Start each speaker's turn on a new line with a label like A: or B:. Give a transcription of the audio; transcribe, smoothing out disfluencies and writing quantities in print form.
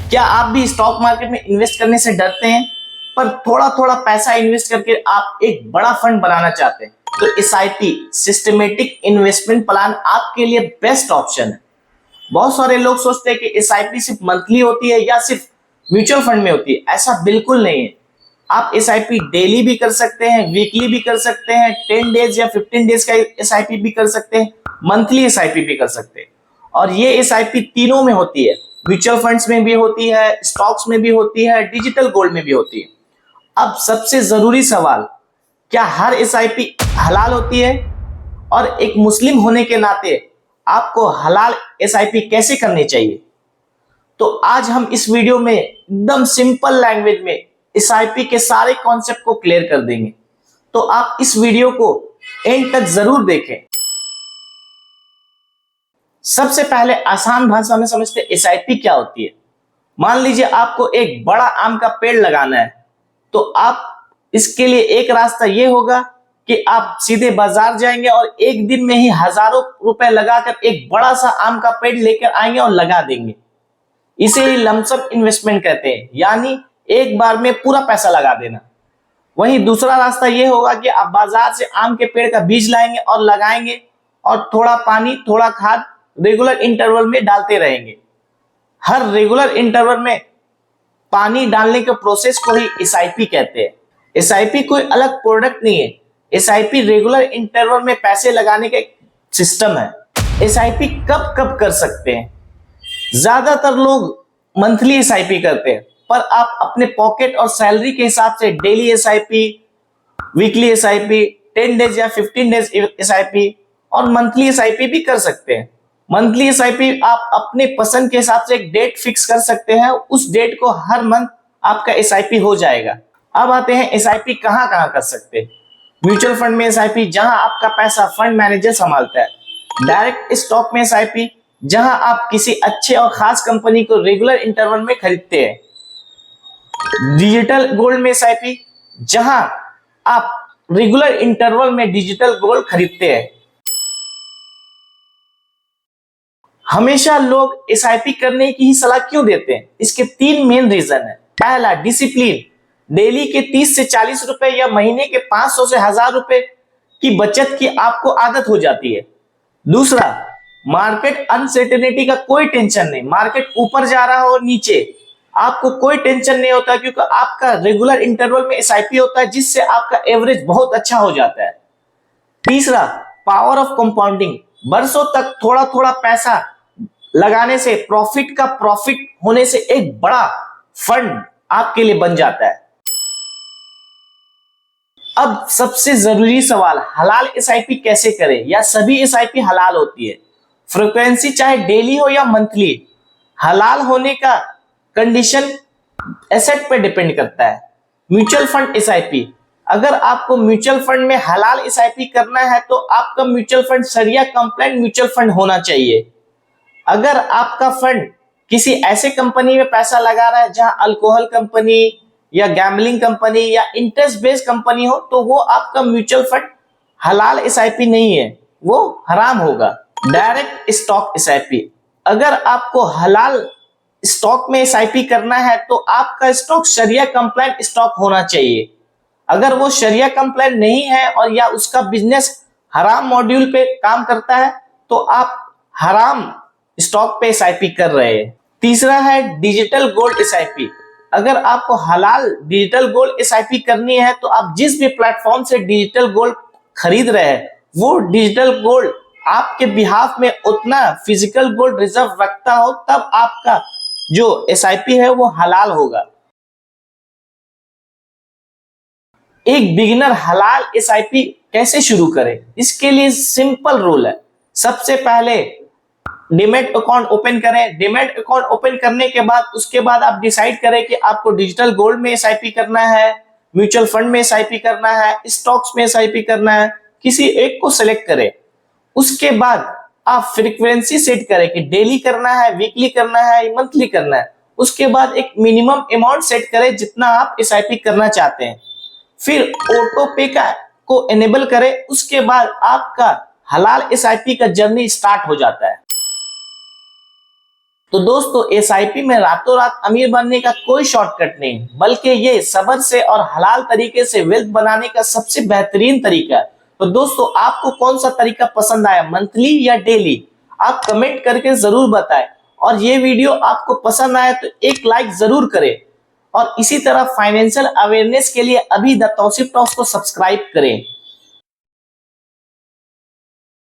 A: क्या आप भी स्टॉक मार्केट में इन्वेस्ट करने से डरते हैं, पर थोड़ा थोड़ा पैसा इन्वेस्ट करके आप एक बड़ा फंड बनाना चाहते हैं? तो एसआईपी सिस्टमेटिक इन्वेस्टमेंट प्लान आपके लिए बेस्ट ऑप्शन है। बहुत सारे लोग सोचते हैं कि एसआईपी सिर्फ मंथली होती है या सिर्फ म्यूचुअल फंड में होती है। ऐसा बिल्कुल नहीं है। आप एसआईपी डेली भी कर सकते हैं, वीकली भी कर सकते हैं, 10 डेज या 15 डेज का एसआईपी भी कर सकते हैं, मंथली एसआईपी भी कर सकते हैं। और ये एसआईपी तीनों में होती है, म्यूचुअल फंड्स में भी होती है, स्टॉक्स में भी होती है, डिजिटल गोल्ड में भी होती है। अब सबसे जरूरी सवाल, क्या हर एसआईपी हलाल होती है? और एक मुस्लिम होने के नाते आपको हलाल एसआईपी कैसे करनी चाहिए? तो आज हम इस वीडियो में एकदम सिंपल लैंग्वेज में एसआईपी के सारे कॉन्सेप्ट को क्लियर कर देंगे। तो आप इस वीडियो को एंड तक जरूर देखें। सबसे पहले आसान भाषा में समझते हैं एसआईपी क्या होती है। मान लीजिए आपको एक बड़ा आम का पेड़ लगाना है, तो आप इसके लिए एक रास्ता ये होगा कि आप सीधे बाजार जाएंगे और एक दिन में ही हजारों रुपए लगाकर एक बड़ा सा आम का पेड़ लेकर आएंगे और लगा देंगे। इसे ही लमसम इन्वेस्टमेंट कहते हैं, यानी एक बार में पूरा पैसा लगा देना। वहीं दूसरा रास्ता यह होगा कि आप बाजार से आम के पेड़ का बीज लाएंगे और लगाएंगे और थोड़ा पानी थोड़ा खाद रेगुलर इंटरवल में डालते रहेंगे। हर रेगुलर इंटरवल में पानी डालने के प्रोसेस को ही एसआईपी कहते हैं। एसआईपी कोई अलग प्रोडक्ट नहीं है, एसआईपी रेगुलर इंटरवल में पैसे लगाने का सिस्टम है। एसआईपी कब कब कर सकते हैं? ज्यादातर लोग मंथली एसआईपी करते हैं, पर आप अपने पॉकेट और सैलरी के हिसाब से daily SIP, weekly SIP, 10 days या 15 डेज एसआईपी और मंथली एसआईपी भी कर सकते हैं। मंथली एसआईपी आप अपने पसंद के हिसाब से एक डेट फिक्स कर सकते हैं, उस डेट को हर मंथ आपका एसआईपी हो जाएगा। अब आते हैं एसआईपी कहां कहां कर सकते हैं। म्यूचुअल फंड में एसआईपी, जहां आपका पैसा फंड मैनेजर संभालता है। डायरेक्ट स्टॉक में एसआईपी, जहां आप किसी अच्छे और खास कंपनी को रेगुलर इंटरवल में खरीदते हैं। डिजिटल गोल्ड में एसआईपी, जहां आप रेगुलर इंटरवल में डिजिटल गोल्ड खरीदते हैं। हमेशा लोग एसआईपी करने की ही सलाह क्यों देते हैं? इसके 3 मेन रीजन है। पहला, डिसिप्लिन। डेली के 30 से 40 रुपए या महीने के 500 से 1000 रुपए की बचत की आपको आदत हो जाती है। दूसरा, मार्केट अनसर्टेनिटी का कोई टेंशन नहीं। मार्केट ऊपर जा रहा हो नीचे, आपको कोई टेंशन नहीं होता, क्योंकि आपका रेगुलर इंटरवल में एसआईपी होता है, जिससे आपका एवरेज बहुत अच्छा हो जाता है। तीसरा, पावर ऑफ कंपाउंडिंग। बरसों तक थोड़ा थोड़ा पैसा लगाने से प्रॉफिट का प्रॉफिट होने से एक बड़ा फंड आपके लिए बन जाता है। अब सबसे जरूरी सवाल, हलाल एसआईपी कैसे करें? या सभी एसआईपी हलाल होती है? फ्रीक्वेंसी चाहे डेली हो या मंथली। हलाल होने का कंडीशन एसेट पे डिपेंड करता है। म्यूचुअल फंड एसआईपी, अगर आपको म्यूचुअल फंड में हलाल एसआईपी करना है तो आपका म्यूचुअल फंड शरिया कंप्लायंट म्यूचुअल फंड होना चाहिए। अगर आपका फंड किसी ऐसे कंपनी में पैसा लगा रहा है जहां अल्कोहल कंपनी या गैम्बलिंग कंपनी या इंटरेस्ट बेस्ड कंपनी हो, तो वो आपका म्यूचुअल फंड हलाल एसआईपी नहीं है, वो हराम होगा। डायरेक्ट स्टॉक एसआईपी, अगर आपको हलाल स्टॉक में एसआईपी करना है तो आपका स्टॉक शरिया कंप्लायंट स्टॉक होना चाहिए। अगर वो शरिया कंप्लायंट नहीं है और या उसका बिजनेस हराम मॉड्यूल पे काम करता है, तो आप हराम स्टॉक पे एसआईपी कर रहे हैं। तीसरा है डिजिटल गोल्ड एसआईपी। अगर आपको हलाल डिजिटल गोल्ड एसआईपी करनी है तो आप जिस भी प्लेटफॉर्म से डिजिटल गोल्ड खरीद रहे हैं, वो डिजिटल गोल्ड आपके बिहाफ में उतना फिजिकल गोल्ड रिजर्व रखता हो, तब आपका जो एसआईपी है वो हलाल होगा। एक बिगिनर हलाल एसआईपी कैसे शुरू करे? इसके लिए सिंपल रूल है। सबसे पहले डीमैट अकाउंट ओपन करें। डीमैट अकाउंट ओपन करने के बाद उसके बाद आप डिसाइड करें कि आपको डिजिटल गोल्ड में एसआईपी करना है, म्यूचुअल फंड में एसआईपी करना है, स्टॉक्स में एसआईपी करना है। किसी एक को सिलेक्ट करें। उसके बाद आप फ्रीक्वेंसी सेट करें कि डेली करना है, वीकली करना है, मंथली करना है। उसके बाद एक मिनिमम अमाउंट सेट करें जितना आप एसआईपी करना चाहते हैं। फिर ऑटो पे को एनेबल करें। उसके बाद आपका हलाल एसआईपी का जर्नी स्टार्ट हो जाता है। तो दोस्तों एसआईपी में रातों रात अमीर बनने का कोई शॉर्टकट नहीं, बल्कि ये सब्र से और हलाल तरीके से वेल्थ बनाने का सबसे बेहतरीन तरीका है। तो दोस्तों आपको कौन सा तरीका पसंद आया, मंथली या डेली? आप कमेंट करके जरूर बताएं। और ये वीडियो आपको पसंद आया तो एक लाइक जरूर करें और इसी तरह फाइनेंशियल अवेयरनेस के लिए अभी द तौसीफ टॉक्स को सब्सक्राइब करें।